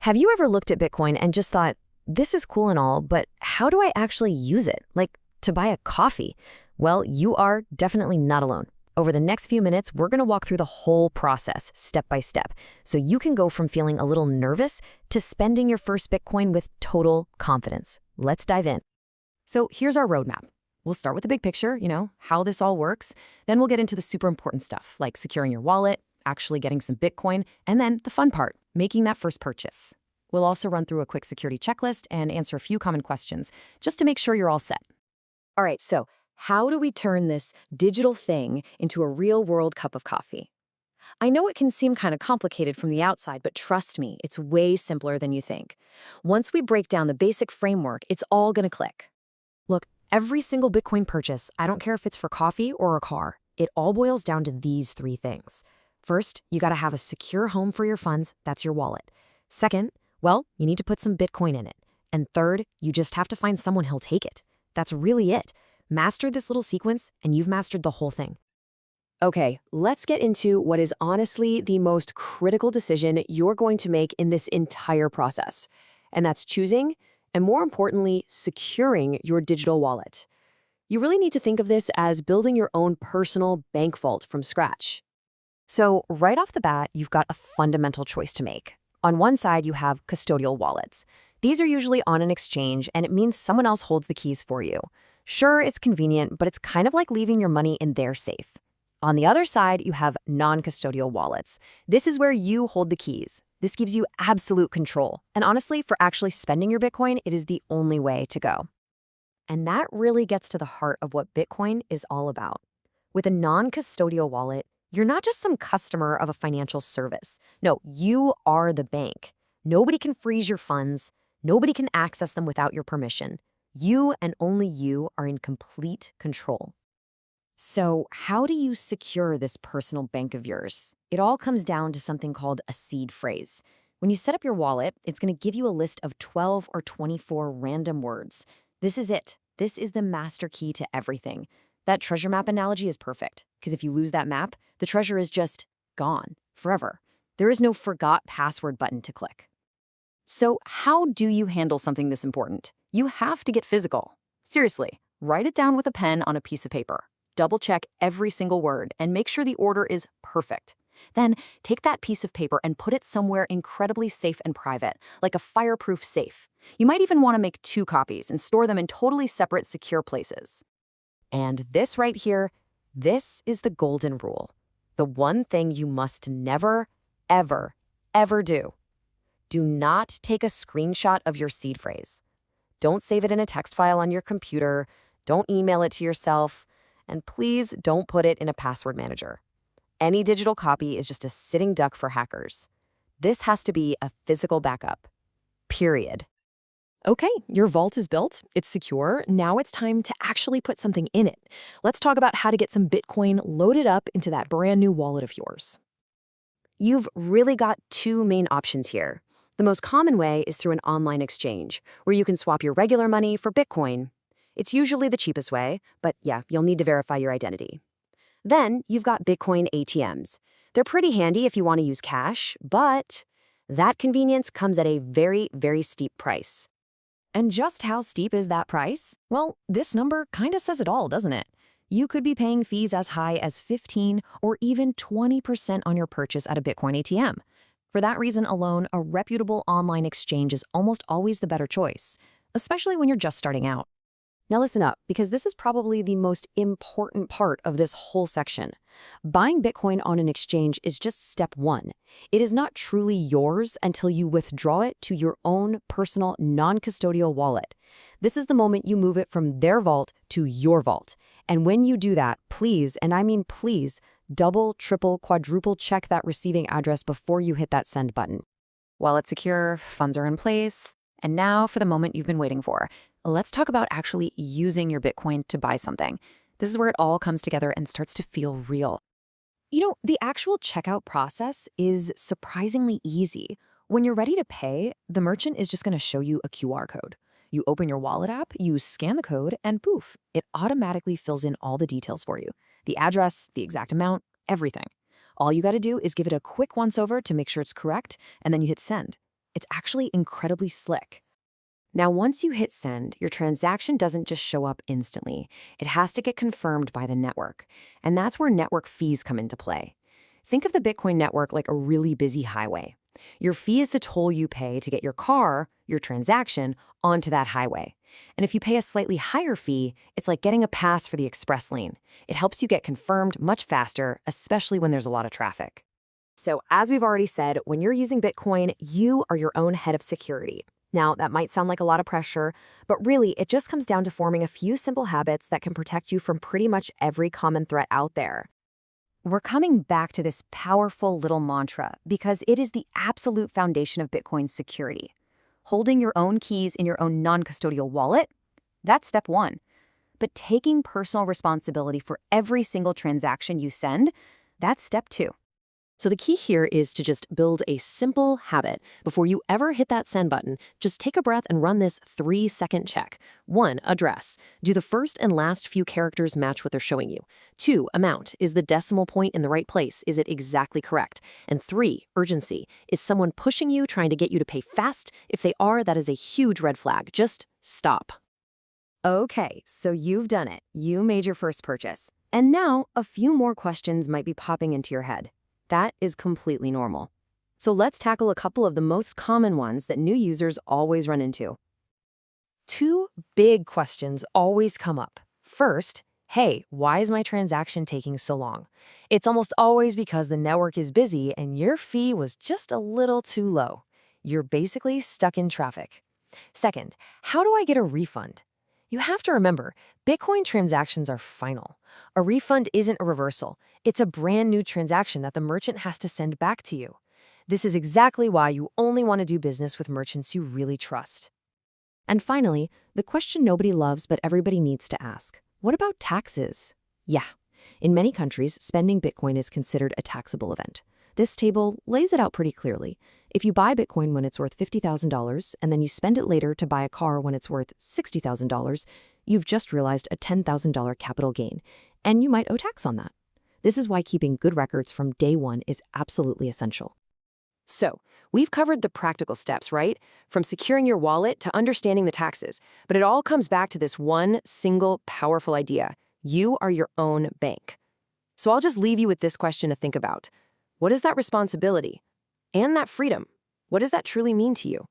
Have you ever looked at Bitcoin and just thought, this is cool and all, but how do I actually use it? Like to buy a coffee? Well, you are definitely not alone. Over the next few minutes, we're going to walk through the whole process step by step, so you can go from feeling a little nervous to spending your first Bitcoin with total confidence. Let's dive in. So here's our roadmap. We'll start with the big picture, how this all works. Then we'll get into the super important stuff, like securing your wallet, actually getting some Bitcoin, and then the fun part, making that first purchase. We'll also run through a quick security checklist and answer a few common questions, just to make sure you're all set. All right, so how do we turn this digital thing into a real-world cup of coffee? I know it can seem kind of complicated from the outside, but trust me, it's way simpler than you think. Once we break down the basic framework, it's all going to click. Look, every single Bitcoin purchase, I don't care if it's for coffee or a car, it all boils down to these three things. First, you got to have a secure home for your funds. That's your wallet. Second, well, you need to put some Bitcoin in it. And third, you just have to find someone who'll take it. That's really it. Master this little sequence, and you've mastered the whole thing. Okay, let's get into what is honestly the most critical decision you're going to make in this entire process. And that's choosing, and more importantly, securing your digital wallet. You really need to think of this as building your own personal bank vault from scratch. So right off the bat, you've got a fundamental choice to make. On one side, you have custodial wallets. These are usually on an exchange, and it means someone else holds the keys for you. Sure, it's convenient, but it's kind of like leaving your money in their safe. On the other side, you have non-custodial wallets. This is where you hold the keys. This gives you absolute control. And honestly, for actually spending your Bitcoin, it is the only way to go. And that really gets to the heart of what Bitcoin is all about. With a non-custodial wallet, you're not just some customer of a financial service. No, you are the bank. Nobody can freeze your funds. Nobody can access them without your permission. You and only you are in complete control. So how do you secure this personal bank of yours? It all comes down to something called a seed phrase. When you set up your wallet, it's going to give you a list of 12 or 24 random words. This is it. This is the master key to everything. That treasure map analogy is perfect, because if you lose that map, the treasure is just gone forever. There is no forgot password button to click. So how do you handle something this important? You have to get physical. Seriously, write it down with a pen on a piece of paper. Double check every single word and make sure the order is perfect. Then take that piece of paper and put it somewhere incredibly safe and private, like a fireproof safe. You might even want to make 2 copies and store them in totally separate, secure places. And this right here, this is the golden rule. The one thing you must never, ever, ever do. Do not take a screenshot of your seed phrase. Don't save it in a text file on your computer. Don't email it to yourself. And please don't put it in a password manager. Any digital copy is just a sitting duck for hackers. This has to be a physical backup. Period. Okay, your vault is built. It's secure. Now it's time to actually put something in it. Let's talk about how to get some Bitcoin loaded up into that brand new wallet of yours. You've really got 2 main options here. The most common way is through an online exchange, where you can swap your regular money for Bitcoin. It's usually the cheapest way, but yeah, you'll need to verify your identity. Then you've got Bitcoin ATMs. They're pretty handy if you want to use cash, but that convenience comes at a very, very steep price. And just how steep is that price? Well, this number kind of says it all, doesn't it? You could be paying fees as high as 15 or even 20% on your purchase at a Bitcoin ATM. For that reason alone, a reputable online exchange is almost always the better choice, especially when you're just starting out. Now listen up, because this is probably the most important part of this whole section. Buying Bitcoin on an exchange is just step 1. It is not truly yours until you withdraw it to your own personal non-custodial wallet. This is the moment you move it from their vault to your vault. And when you do that, please, and I mean please, double, triple, quadruple check that receiving address before you hit that send button. Wallet secure, funds are in place, and now for the moment you've been waiting for. Let's talk about actually using your Bitcoin to buy something. This is where it all comes together and starts to feel real. The actual checkout process is surprisingly easy. When you're ready to pay, the merchant is just going to show you a QR code. You open your wallet app, you scan the code, and poof, it automatically fills in all the details for you. The address, the exact amount, everything. All you got to do is give it a quick once-over to make sure it's correct, and then you hit send. It's actually incredibly slick. Now, once you hit send, your transaction doesn't just show up instantly. It has to get confirmed by the network. And that's where network fees come into play. Think of the Bitcoin network like a really busy highway. Your fee is the toll you pay to get your car, your transaction, onto that highway. And if you pay a slightly higher fee, it's like getting a pass for the express lane. It helps you get confirmed much faster, especially when there's a lot of traffic. So, as we've already said, when you're using Bitcoin, you are your own head of security. Now, that might sound like a lot of pressure, but really, it just comes down to forming a few simple habits that can protect you from pretty much every common threat out there. We're coming back to this powerful little mantra because it is the absolute foundation of Bitcoin's security. Holding your own keys in your own non-custodial wallet? That's step one. But taking personal responsibility for every single transaction you send? That's step two. So the key here is to just build a simple habit. Before you ever hit that send button, just take a breath and run this 3-second check. 1, address. Do the first and last few characters match what they're showing you? 2, amount. Is the decimal point in the right place? Is it exactly correct? And 3, urgency. Is someone pushing you, trying to get you to pay fast? If they are, that is a huge red flag. Just stop. Okay, so you've done it. You made your first purchase. And now a few more questions might be popping into your head. That is completely normal. So let's tackle a couple of the most common ones that new users always run into. 2 big questions always come up. First, hey, why is my transaction taking so long? It's almost always because the network is busy and your fee was just a little too low. You're basically stuck in traffic. Second, how do I get a refund? You have to remember, Bitcoin transactions are final. A refund isn't a reversal. It's a brand new transaction that the merchant has to send back to you. This is exactly why you only want to do business with merchants you really trust. And finally, the question nobody loves but everybody needs to ask. What about taxes? Yeah. In many countries, spending Bitcoin is considered a taxable event. This table lays it out pretty clearly. If you buy Bitcoin when it's worth $50,000 and then you spend it later to buy a car when it's worth $60,000, you've just realized a $10,000 capital gain, and you might owe tax on that. This is why keeping good records from day one is absolutely essential. So, we've covered the practical steps, right? From securing your wallet to understanding the taxes. But it all comes back to this one single powerful idea. You are your own bank. So I'll just leave you with this question to think about. What is that responsibility? And that freedom? What does that truly mean to you?